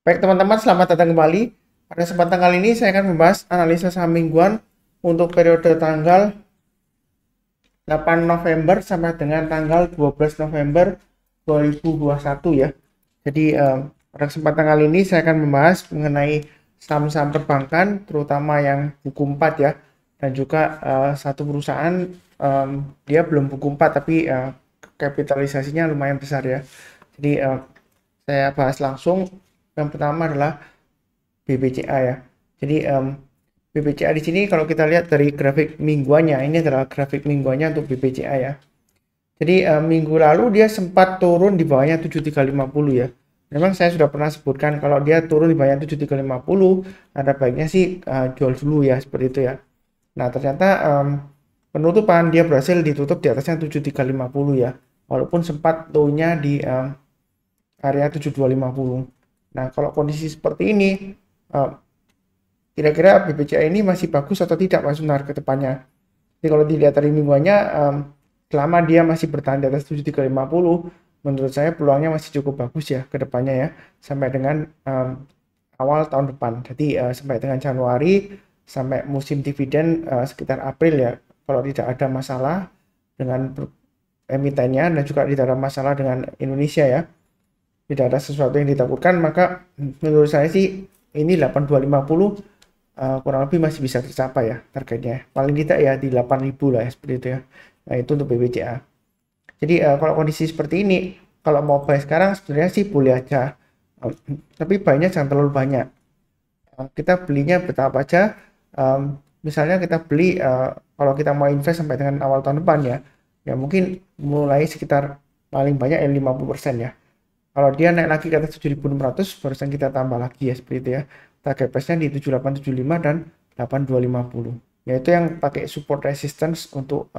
Baik teman-teman, selamat datang kembali. Pada kesempatan kali ini saya akan membahas analisa saham mingguan untuk periode tanggal 8 November sampai dengan tanggal 12 November 2021 ya. Jadi pada kesempatan kali ini saya akan membahas mengenai saham-saham perbankan, terutama yang buku 4 ya, dan juga satu perusahaan dia belum buku 4 tapi kapitalisasinya lumayan besar ya. Jadi saya bahas langsung. Yang pertama adalah BBCA ya. Jadi BBCA di sini kalau kita lihat dari grafik mingguannya, ini adalah grafik mingguannya untuk BBCA ya. Jadi minggu lalu dia sempat turun di bawahnya 7350 ya. Memang saya sudah pernah sebutkan kalau dia turun di bawahnya 7350, ada baiknya sih jual dulu ya, seperti itu ya. Nah, ternyata penutupan dia berhasil ditutup di atasnya 7350 ya. Walaupun sempat low-nya di area 7250. Nah, kalau kondisi seperti ini, kira-kira BBCA ini masih bagus atau tidak Mas Sunar ke depannya? Jadi kalau dilihat dari mingguannya, selama dia masih bertahan di atas 7350, menurut saya peluangnya masih cukup bagus ya ke depannya ya, sampai dengan awal tahun depan. Jadi sampai dengan Januari, sampai musim dividen sekitar April ya, kalau tidak ada masalah dengan emitennya dan juga tidak ada masalah dengan Indonesia ya, tidak ada sesuatu yang ditakutkan, maka menurut saya sih ini 8250 kurang lebih masih bisa tercapai ya targetnya. Paling tidak ya di 8000 lah ya, seperti itu ya. Nah, itu untuk BBCA. Jadi kalau kondisi seperti ini, kalau mau buy sekarang sebenarnya sih boleh aja. Tapi buy-nya jangan terlalu banyak. Kita belinya bertahap aja. Misalnya kita beli kalau kita mau invest sampai dengan awal tahun depan ya. Ya mungkin mulai sekitar paling banyak ya 50% ya. Kalau dia naik lagi ke atas 7600, barusan kita tambah lagi ya, seperti itu ya. Target price-nya di 7875 dan 8250. Yaitu yang pakai support resistance untuk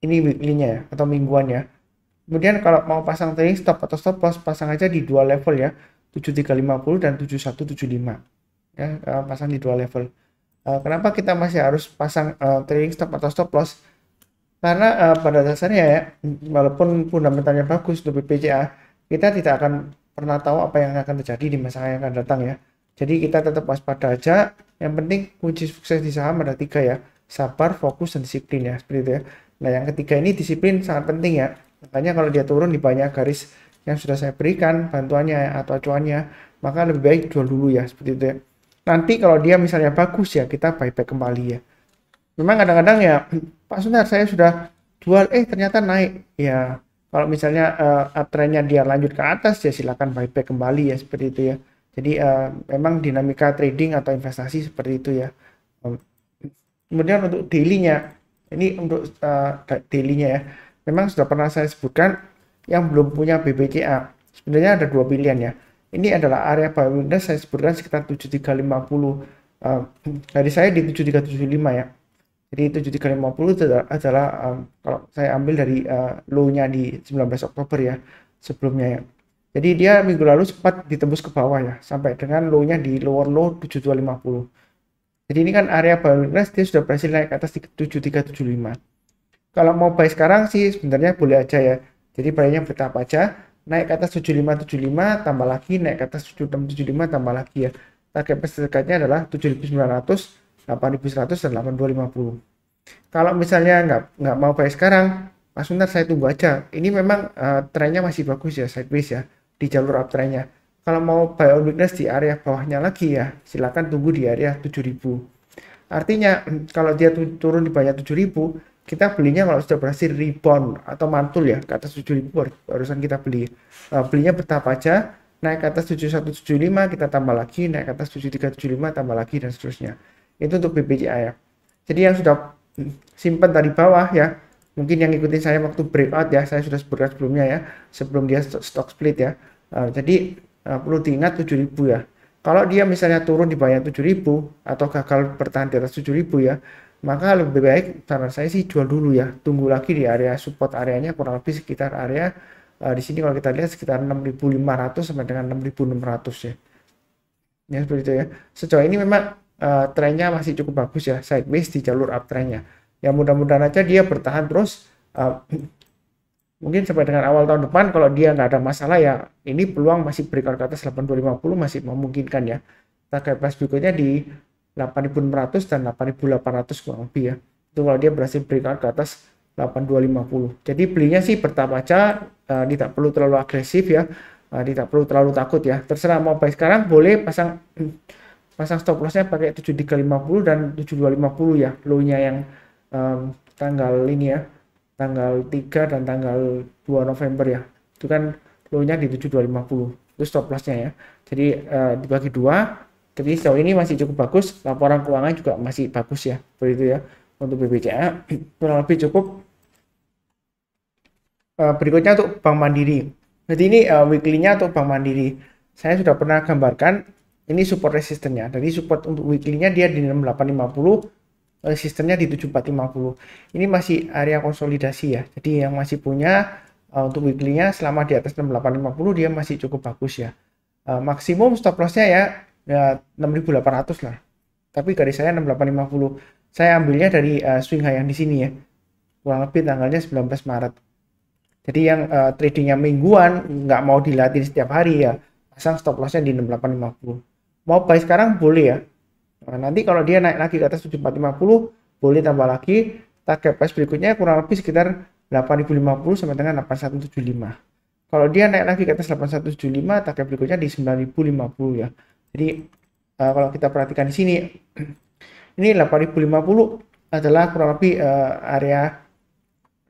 ini weekly-nya ya, atau mingguan ya. Kemudian kalau mau pasang trading stop atau stop loss, pasang aja di dua level ya, 7350 dan 7175. Ya, pasang di dua level. Kenapa kita masih harus pasang trading stop atau stop loss? Karena pada dasarnya ya, walaupun fundamentalnya bagus untuk BPCA, kita tidak akan pernah tahu apa yang akan terjadi di masa yang akan datang ya. Jadi kita tetap waspada aja. Yang penting kunci sukses di saham ada tiga ya: sabar, fokus, dan disiplin ya, seperti itu ya. Nah, yang ketiga ini disiplin sangat penting ya. Makanya kalau dia turun di banyak garis yang sudah saya berikan bantuannya atau acuannya, maka lebih baik jual dulu ya, seperti itu ya. Nanti kalau dia misalnya bagus ya, kita buyback kembali ya. Memang kadang-kadang ya, Pak Sunar saya sudah jual, ternyata naik. Ya, kalau misalnya uptrendnya dia lanjut ke atas ya silakan buyback kembali ya, seperti itu ya. Jadi memang dinamika trading atau investasi seperti itu ya. Kemudian untuk daily-nya, ini untuk daily-nya ya, memang sudah pernah saya sebutkan yang belum punya BBCA. Sebenarnya ada dua pilihan ya. Ini adalah area buy weakness, saya sebutkan sekitar 7350. Dari saya di 7375 ya. Jadi 7350 itu adalah kalau saya ambil dari low-nya di 19 Oktober ya, sebelumnya ya. Jadi dia minggu lalu sempat ditembus ke bawah ya, sampai dengan low-nya di lower low 7250. Jadi ini kan area buy weakness, dia sudah berhasil naik ke atas 7375. Kalau mau buy sekarang sih sebenarnya boleh aja ya. Jadi buy-nya bertahap aja, naik ke atas 7575 tambah lagi, naik ke atas 7675 tambah lagi ya. Target price dekatnya adalah 7900, 8100 dan 8250. Kalau misalnya nggak mau buy sekarang, Mas Suntar saya tunggu aja. Ini memang trennya masih bagus ya, sideways ya, di jalur uptrendnya. Kalau mau buy on weakness di area bawahnya lagi ya, silakan tunggu di area 7000. Artinya kalau dia turun di bawah 7000, kita belinya kalau sudah berhasil rebound atau mantul ya ke atas 7000, barusan kita beli. Belinya bertahap aja, naik ke atas 7175 kita tambah lagi, naik ke atas 7375 tambah lagi dan seterusnya. Itu untuk BBCA ya. Jadi yang sudah simpan dari bawah ya, mungkin yang ikutin saya waktu breakout ya, saya sudah sebutkan sebelumnya ya, sebelum dia stock split ya. Jadi perlu diingat 7000 ya. Kalau dia misalnya turun di bawah 7000 atau gagal bertahan di atas 7000 ya, maka lebih baik saran saya sih jual dulu ya. Tunggu lagi di area support areanya kurang lebih sekitar area di sini kalau kita lihat sekitar 6500 sampai dengan 6600 ya. Ya seperti itu ya. Sejauh ini memang trennya masih cukup bagus ya, sideways di jalur uptrendnya. Ya mudah-mudahan aja dia bertahan terus mungkin sampai dengan awal tahun depan kalau dia nggak ada masalah ya ini peluang masih breakout ke atas 8250 masih memungkinkan ya. Target price berikutnya di 8600 dan 8800 kurang lebih ya. Itu kalau dia berhasil breakout ke atas 8250. Jadi belinya sih bertahap aja, tidak perlu terlalu agresif ya. Tidak perlu terlalu takut ya. Terserah mau buy sekarang boleh pasang pasang stop lossnya pakai 7350 dan 7250 ya. Low-nya yang tanggal ini ya. Tanggal 3 dan tanggal 2 November ya. Itu kan low-nya di 7250. Itu stop lossnya ya. Jadi dibagi dua. Jadi sejauh ini masih cukup bagus. Laporan keuangan juga masih bagus ya. Seperti itu ya. Untuk BBCA kurang lebih cukup. Berikutnya untuk Bank Mandiri. Jadi ini weekly-nya untuk Bank Mandiri. Saya sudah pernah gambarkan ini support resistennya. Jadi support untuk weekly-nya dia di 6850, resistennya di 7450. Ini masih area konsolidasi ya. Jadi yang masih punya untuk weekly-nya selama di atas 6850 dia masih cukup bagus ya. Maksimum stop loss-nya ya 6800 lah. Tapi garis saya 6850. Saya ambilnya dari swing high yang di sini ya. Kurang lebih tanggalnya 19 Maret. Jadi yang tradingnya mingguan nggak mau dilatih setiap hari ya pasang stop lossnya di 6850. Mau buy sekarang boleh ya. Nah, nanti kalau dia naik lagi ke atas 7450 boleh tambah lagi. Target price berikutnya kurang lebih sekitar 8050 sampai dengan 8175. Kalau dia naik lagi ke atas 8175 target berikutnya di 9050 ya. Jadi kalau kita perhatikan di sini ini 8050 adalah kurang lebih area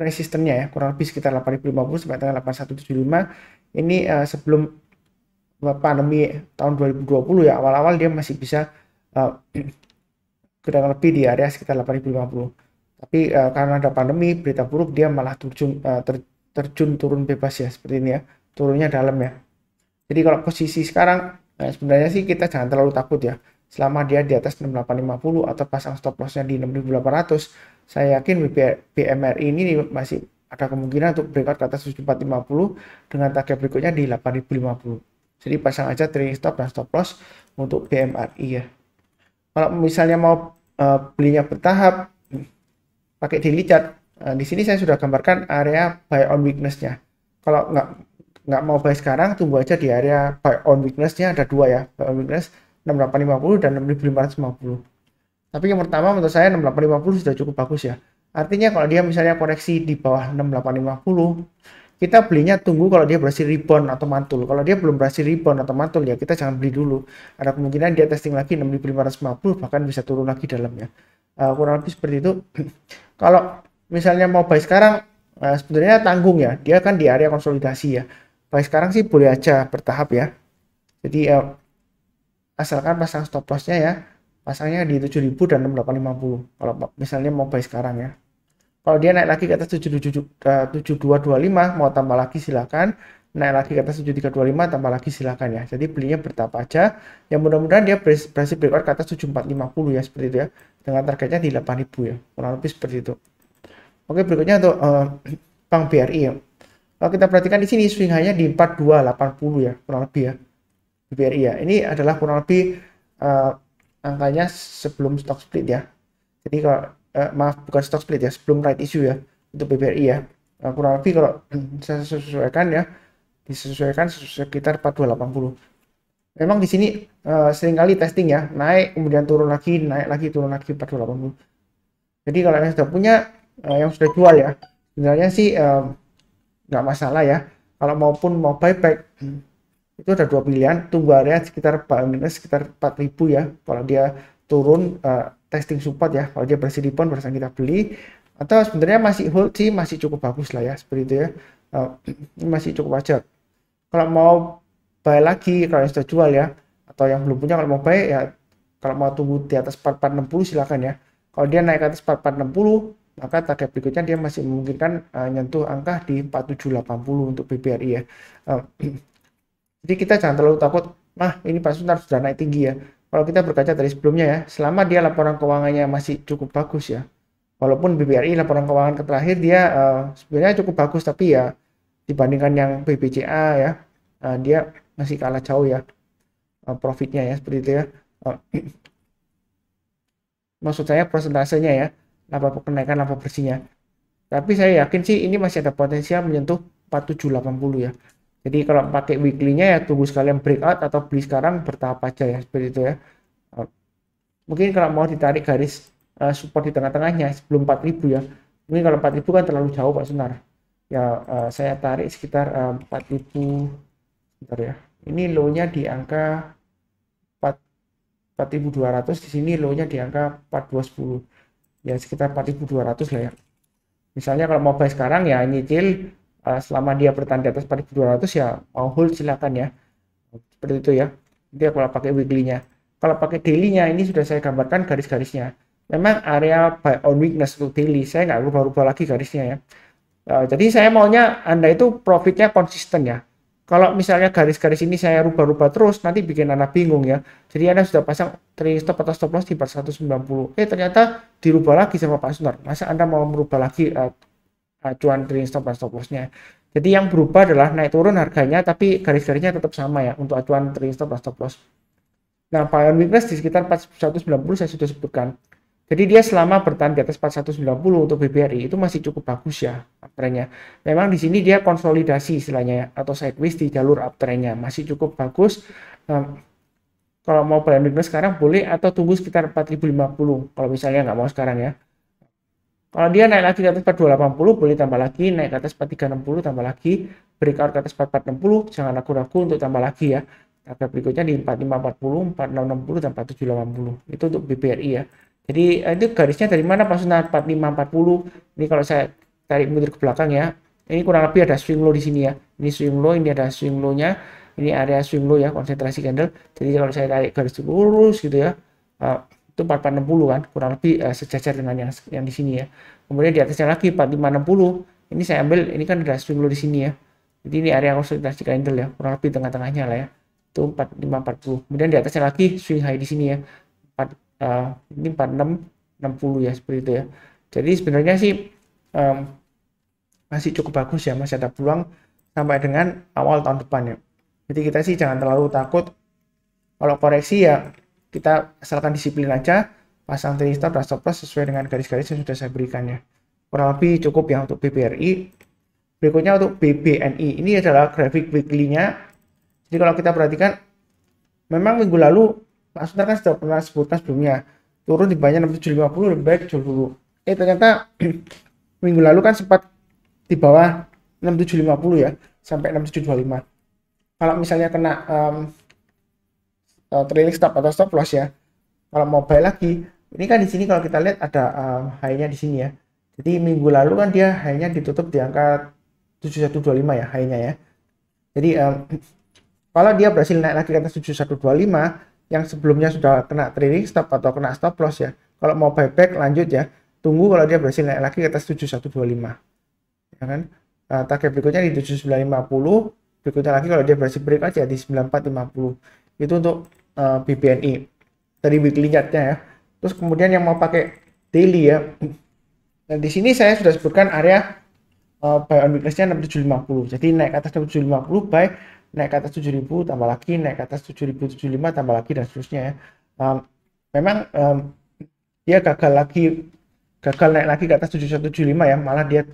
resistennya ya, kurang lebih sekitar 8050 sampai dengan 8175. Ini sebelum pandemi tahun 2020 ya, awal-awal dia masih bisa kurang lebih di area sekitar 8050. Tapi karena ada pandemi, berita buruk, dia malah terjun turun bebas ya, seperti ini ya, turunnya dalam ya. Jadi kalau posisi sekarang sebenarnya sih kita jangan terlalu takut ya. Selama dia di atas 6850 atau pasang stop lossnya di 6800, saya yakin BMRI ini masih ada kemungkinan untuk breakout ke atas 7450 dengan target berikutnya di 8050. Jadi pasang aja trailing stop dan stop loss untuk BMRI ya. Kalau misalnya mau belinya bertahap pakai daily chart, di sini saya sudah gambarkan area buy on weakness-nya. Kalau nggak mau buy sekarang, tunggu aja di area buy on weakness-nya ada dua ya, buy on weakness 6850 dan 6550. Tapi yang pertama menurut saya 6850 sudah cukup bagus ya. Artinya kalau dia misalnya koreksi di bawah 6850, kita belinya tunggu kalau dia berhasil rebound atau mantul. Kalau dia belum berhasil rebound atau mantul ya kita jangan beli dulu. Ada kemungkinan dia testing lagi 6550 bahkan bisa turun lagi dalamnya. Kurang lebih seperti itu. Kalau misalnya mau buy sekarang sebenarnya tanggung ya. Dia kan di area konsolidasi ya. Buy sekarang sih boleh aja bertahap ya. Jadi asalkan pasang stop lossnya ya pasangnya di 7000 dan 6850 kalau misalnya mau buy sekarang ya. Kalau dia naik lagi ke atas 7225 mau tambah lagi silakan, naik lagi ke atas 7325 tambah lagi silakan ya. Jadi belinya bertahap aja. Yang mudah-mudahan dia berhasil breakout ke atas 7450 ya seperti itu ya. Dengan targetnya di 8000 ya. Kurang lebih seperti itu. Oke, berikutnya untuk Bank BRI ya. Kalau kita perhatikan di sini swing hanya di 4280 ya, kurang lebih ya. BRI ya. Ini adalah kurang lebih angkanya sebelum stock split ya. Jadi kalau maaf bukan stock split ya, sebelum right issue ya untuk BBRI ya. Kurang lebih kalau saya sesuaikan ya, disesuaikan sekitar 4280. Memang di sini seringkali testing ya, naik kemudian turun lagi, naik lagi turun lagi 4280. Jadi kalau yang sudah punya, yang sudah jual ya, sebenarnya sih nggak masalah ya. Kalau maupun mau buyback itu ada dua pilihan, tunggu area sekitar minus sekitar 4000 ya. Kalau dia turun testing support ya, kalau dia berhasil rebound barusan kita beli, atau sebenarnya masih hold sih masih cukup bagus lah ya seperti itu ya. Ini masih cukup wajar. Kalau mau buy lagi kalau yang sudah jual ya, atau yang belum punya kalau mau buy ya, kalau mau tunggu di atas 4460 silakan ya. Kalau dia naik ke atas 4460 maka target berikutnya dia masih memungkinkan nyentuh angka di 4780 untuk BBRI ya. Jadi kita jangan terlalu takut, ini Pak Suntar sudah naik tinggi ya. Kalau kita berkaca dari sebelumnya ya, selama dia laporan keuangannya masih cukup bagus ya. Walaupun BBRI laporan keuangan terakhir dia sebenarnya cukup bagus, tapi ya dibandingkan yang BBCA ya, dia masih kalah jauh ya profitnya ya, seperti itu ya. Maksud saya prosentasenya ya, kenaikan laba bersihnya. Tapi saya yakin sih ini masih ada potensial menyentuh 4780 ya. Jadi kalau pakai weekly-nya ya tunggu sekalian breakout atau beli sekarang bertahap aja ya, seperti itu ya. Mungkin kalau mau ditarik garis support di tengah-tengahnya sebelum 4000 ya. Mungkin kalau 4000 kan terlalu jauh Pak Sunar. Ya saya tarik sekitar 4000, bentar ya. Ini low-nya di angka 4200, di sini low-nya di angka 4210. Ya sekitar 4200 lah ya. Misalnya kalau mau buy sekarang ya nyicil selama dia bertahan di atas 4200 ya mau hold silakan ya. Seperti itu ya. Dia kalau pakai weekly-nya. Kalau pakai daily-nya ini sudah saya gambarkan garis-garisnya. Memang area buy on weakness untuk daily saya nggak rubah-rubah lagi garisnya ya. Jadi saya maunya Anda itu profitnya konsisten ya. Kalau misalnya garis-garis ini saya rubah-rubah terus, nanti bikin Anda bingung ya. Jadi Anda sudah pasang trailing stop atau stop loss di 490. Ternyata dirubah lagi sama Pak Sunar. Masa Anda mau merubah lagi acuan trailing stop dan stop loss-nya? Jadi yang berubah adalah naik turun harganya, tapi garis-garisnya tetap sama ya untuk acuan trailing stop dan stop loss. Nah, buy on weakness di sekitar 4190 saya sudah sebutkan. Jadi dia selama bertahan di atas 4190 untuk BBRI itu masih cukup bagus ya uptrendnya. Memang di sini dia konsolidasi istilahnya ya, atau sideways di jalur uptrendnya masih cukup bagus. Kalau mau buy on weakness sekarang boleh atau tunggu sekitar 4050 kalau misalnya nggak mau sekarang ya. Kalau dia naik lagi ke atas 4280 boleh tambah lagi, naik ke atas 4360 tambah lagi, breakout ke atas 4460 jangan ragu-ragu untuk tambah lagi ya. Target berikutnya di 4540, 4660 dan 4780. Itu untuk BBRI ya. Jadi itu garisnya dari mana Pak Sunar? 4540. Ini kalau saya tarik mundur ke belakang ya. Ini kurang lebih ada swing low di sini ya. Ini swing low, ini ada swing low-nya. Ini area swing low ya, konsentrasi candle. Jadi kalau saya tarik garis lurus gitu ya. Itu 4460 kan, kurang lebih sejajar dengan yang di sini ya. Kemudian di atasnya lagi 4560. Ini saya ambil, ini kan ada swing low di sini ya. Jadi ini area konsentrasi candle ya, kurang lebih tengah-tengahnya lah ya. Itu 4540. Kemudian di atasnya lagi swing high di sini ya. Ini 4660 ya, seperti itu ya. Jadi sebenarnya sih masih cukup bagus ya, masih ada peluang sampai dengan awal tahun depan ya. Jadi kita sih jangan terlalu takut. Kalau koreksi ya kita asalkan disiplin aja, pasang trailing stop dan stop loss sesuai dengan garis-garis yang sudah saya berikan ya. Kurang lebih cukup ya untuk BBRI. Berikutnya untuk BBNI. Ini adalah grafik weekly-nya. Jadi kalau kita perhatikan, memang minggu lalu Pak Sunar kan sudah pernah sebutkan sebelumnya, turun di bawahnya 6750 lebih baik jual dulu. Ternyata minggu lalu kan sempat di bawah 6750 ya, sampai 6725. Kalau misalnya kena trailing stop atau stop loss ya, kalau mau buy lagi, ini kan di sini kalau kita lihat ada high-nya di sini ya. Jadi minggu lalu kan dia high-nya ditutup di angka 7125 ya, high-nya ya. Jadi kalau dia berhasil naik lagi ke atas 7125 yang sebelumnya sudah kena trailing stop atau kena stop loss ya, kalau mau buyback lanjut ya, tunggu kalau dia berhasil naik lagi ke atas 7125 ya kan. Target berikutnya di 7950, berikutnya lagi kalau dia berhasil break aja di 9450. Itu untuk BBNI dari weekly chart-nya ya. Terus kemudian yang mau pakai daily ya, dan di sini saya sudah sebutkan area buy on weakness-nya 6750. Jadi naik ke atas 6750 buy, naik ke atas 7000 tambah lagi, naik ke atas 7075 tambah lagi dan seterusnya ya. Memang dia gagal naik lagi ke atas 7175 ya, malah dia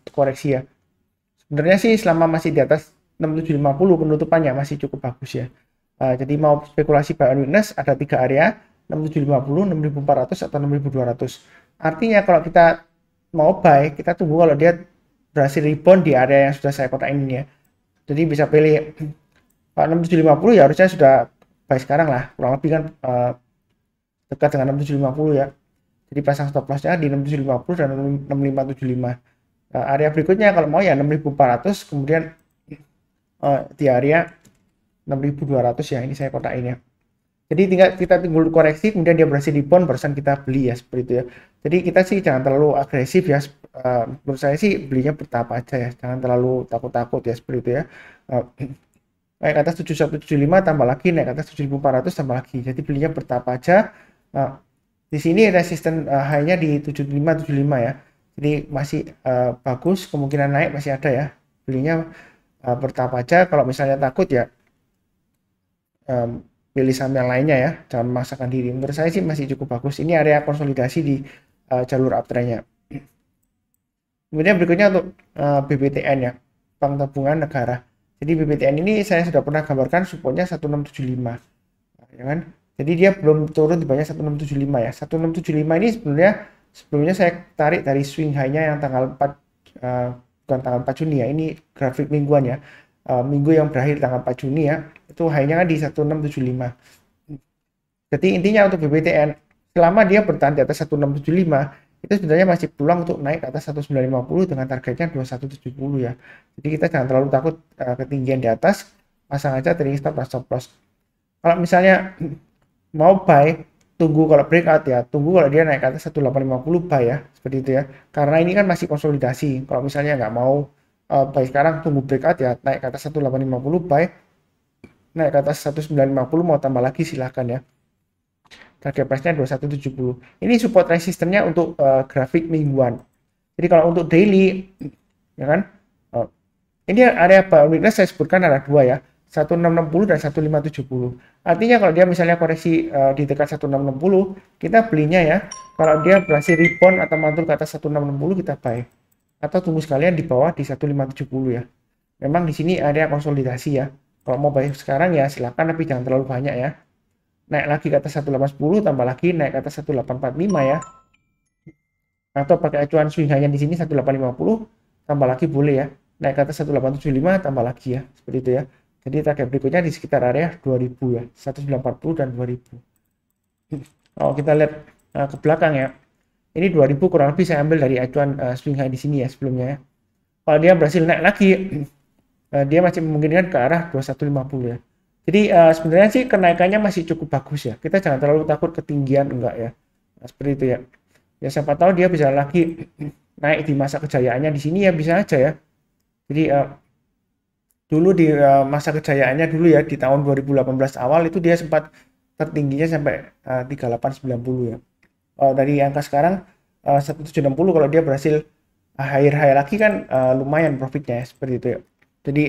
koreksi ya. Sebenarnya sih selama masih di atas 6750 penutupannya masih cukup bagus ya. Jadi mau spekulasi buy on weakness ada 3 area, 6750, 6400 atau 6200. Artinya kalau kita mau buy, kita tunggu kalau dia berhasil rebound di area yang sudah saya kotak ini ya. Jadi bisa pilih 6750 ya, harusnya sudah buy sekarang lah, kurang lebih kan dekat dengan 6750 ya. Jadi pasang stop loss-nya di 6750 dan 6575. Area berikutnya kalau mau ya 6400, kemudian di area 6200 ya, ini saya kotak ini ya. Jadi tinggal kita tunggu koreksi, kemudian dia berhasil rebound, barusan kita beli ya, seperti itu ya. Jadi kita sih jangan terlalu agresif ya. Menurut saya sih belinya bertahap aja ya, jangan terlalu takut-takut ya, seperti itu ya. Naik ke atas 7175 tambah lagi, naik ke atas 7400 tambah lagi. Jadi belinya bertahap aja. Di sini resisten high-nya di 7575 ya. Jadi masih bagus, kemungkinan naik masih ada ya. Belinya bertahap aja. Kalau misalnya takut ya pilih saham yang lainnya ya, jangan memaksakan diri. Menurut saya sih masih cukup bagus. Ini area konsolidasi di jalur uptrendnya. Kemudian berikutnya untuk BBTN ya, Bank Tabungan Negara. Jadi BBTN ini saya sudah pernah gambarkan supportnya 1675, ya kan? Jadi dia belum turun di banyak 1675 ya. 1675 ini sebenarnya sebelumnya saya tarik dari swing high-nya yang tanggal 4 bukan tanggal 4 Juni ya. Ini grafik mingguan ya. Minggu yang berakhir tanggal 4 Juni ya. Itu high-nya kan di 1675. Jadi intinya untuk BBTN selama dia bertahan di atas 1675 itu sebenarnya masih peluang untuk naik ke atas 1950 dengan targetnya 2170 ya. Jadi kita jangan terlalu takut ketinggian di atas, pasang aja trailing stop dan stop loss. Kalau misalnya mau buy, tunggu kalau breakout ya, tunggu kalau dia naik ke atas 1850 buy ya, seperti itu ya. Karena ini kan masih konsolidasi. Kalau misalnya nggak mau buy sekarang, tunggu breakout ya, naik ke atas 1850 buy, naik ke atas 1950 mau tambah lagi silahkan ya. Target price-nya 2170. Ini support resistennya untuk grafik mingguan. Jadi kalau untuk daily, ya kan, ini area buy weakness saya sebutkan ada dua ya, 1660 dan 1570. Artinya kalau dia misalnya koreksi di dekat 1660, kita belinya ya. Kalau dia berhasil rebound atau mantul ke atas 1660, kita buy. Atau tunggu sekalian di bawah di 1570 ya. Memang di sini area konsolidasi ya. Kalau mau buy sekarang ya silakan, tapi jangan terlalu banyak ya. Naik lagi ke atas 1810, tambah lagi naik ke atas 1845 ya. Atau pakai acuan swing hanya di sini 1850, tambah lagi boleh ya. Naik ke atas 1875, tambah lagi ya. Seperti itu ya. Jadi target berikutnya di sekitar area 2000 ya. 1940 dan 2000. Kalau kita lihat ke belakang ya. Ini 2000 kurang lebih saya ambil dari acuan swing high di sini ya sebelumnya ya. Kalau dia berhasil naik lagi, dia masih memungkinkan ke arah 2150 ya. Jadi sebenarnya sih kenaikannya masih cukup bagus ya. Kita jangan terlalu takut ketinggian, enggak ya. Nah, seperti itu ya. Ya siapa tahu dia bisa lagi naik di masa kejayaannya di sini ya, bisa aja ya. Jadi dulu di masa kejayaannya dulu ya di tahun 2018 awal itu dia sempat tertingginya sampai 3890 ya. Dari angka sekarang 1760, kalau dia berhasil high lagi kan lumayan profitnya ya, seperti itu ya. Jadi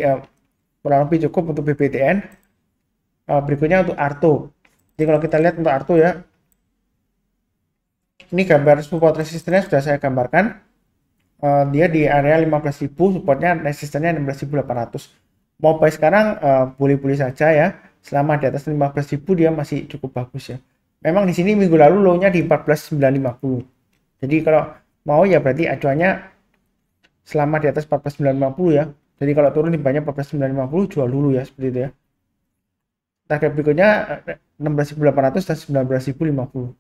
kurang lebih cukup untuk BBTN. Berikutnya untuk Arto. Jadi kalau kita lihat untuk Arto ya, ini gambar support resistennya sudah saya gambarkan. Dia di area 15.000, supportnya resistennya 16.800. Mau buy sekarang boleh-boleh saja ya. Selama di atas 15.000 dia masih cukup bagus ya. Memang di sini minggu lalu low-nya di 14.950. Jadi kalau mau ya berarti acuannya selama di atas 14.950 ya. Jadi kalau turun di banyak 14.950 jual dulu ya, seperti itu ya. Target berikutnya 16.800 dan 19.050.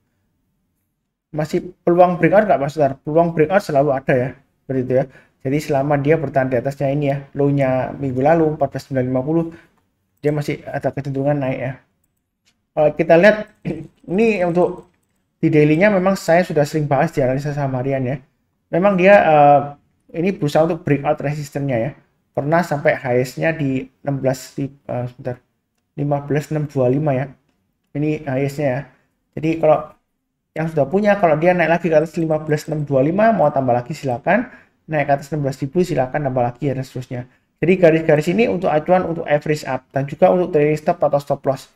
Masih peluang breakout nggak Mas Sutar? Peluang breakout selalu ada ya, seperti itu ya. Jadi selama dia bertahan di atasnya ini ya, low-nya minggu lalu 14.950, dia masih ada kecenderungan naik ya. Kalau kita lihat ini untuk di daily-nya memang saya sudah sering bahas di analisa saham harian ya. Memang dia ini berusaha untuk breakout resistennya ya. Pernah sampai highest-nya di 15.625 ya. Ini highest-nya ya. Jadi kalau yang sudah punya, kalau dia naik lagi ke atas 15.625, mau tambah lagi silakan. Naik ke atas 16.000 silakan tambah lagi ya, dan seterusnya. Jadi garis-garis ini untuk acuan untuk average up dan juga untuk trailing stop atau stop loss.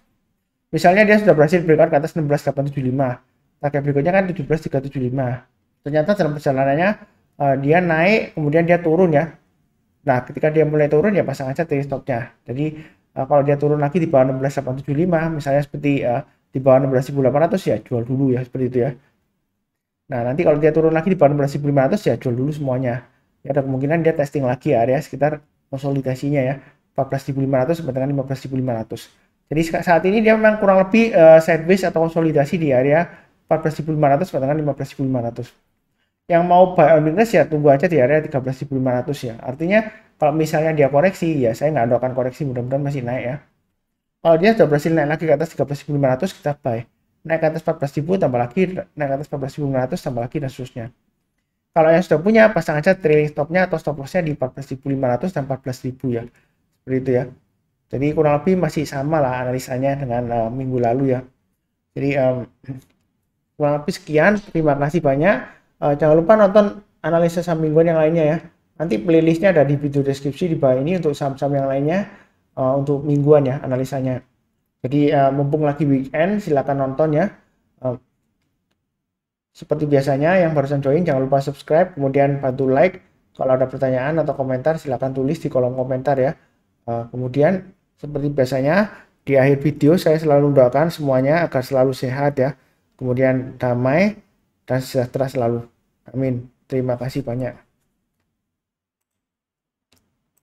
Misalnya dia sudah berhasil breakout ke atas 16.875. Target berikutnya kan 17.375. Ternyata dalam perjalanannya dia naik, kemudian dia turun ya. Nah, ketika dia mulai turun ya pasang aja trailing stopnya. Jadi kalau dia turun lagi di bawah 16.875, misalnya seperti di bawah 16.800 ya jual dulu ya, seperti itu ya. Nah, nanti kalau dia turun lagi di bawah 16.500 ya jual dulu semuanya. Ya ada kemungkinan dia testing lagi area sekitar konsolidasinya ya, 14.500 sampai dengan 15.500. Jadi saat ini dia memang kurang lebih sideways atau konsolidasi di area 14.500 sampai dengan 15.500. Yang mau buy on weakness ya tunggu aja di area 13.500 ya. Artinya kalau misalnya dia koreksi ya saya nggak doakan koreksi, mudah-mudahan masih naik ya. Kalau dia sudah berhasil naik lagi ke atas 13.500 kita buy. Naik ke atas 14.000 tambah lagi, naik ke atas 14.500 tambah lagi dan seterusnya. Kalau yang sudah punya pasang aja trailing stopnya atau stop lossnya di 14.500 dan 14.000 ya. Seperti itu ya. Jadi kurang lebih masih sama lah analisanya dengan minggu lalu ya. Jadi kurang lebih sekian. Terima kasih banyak. Jangan lupa nonton analisa saham mingguan yang lainnya ya. Nanti playlistnya ada di video deskripsi di bawah ini untuk saham-saham yang lainnya untuk mingguan ya analisanya. Jadi mumpung lagi weekend silakan nonton ya. Seperti biasanya yang barusan join jangan lupa subscribe, kemudian bantu like Kalau ada pertanyaan atau komentar silahkan tulis di kolom komentar ya. Kemudian seperti biasanya di akhir video saya selalu mendoakan semuanya agar selalu sehat ya. Kemudian damai dan sejahtera selalu. Amin. Terima kasih banyak.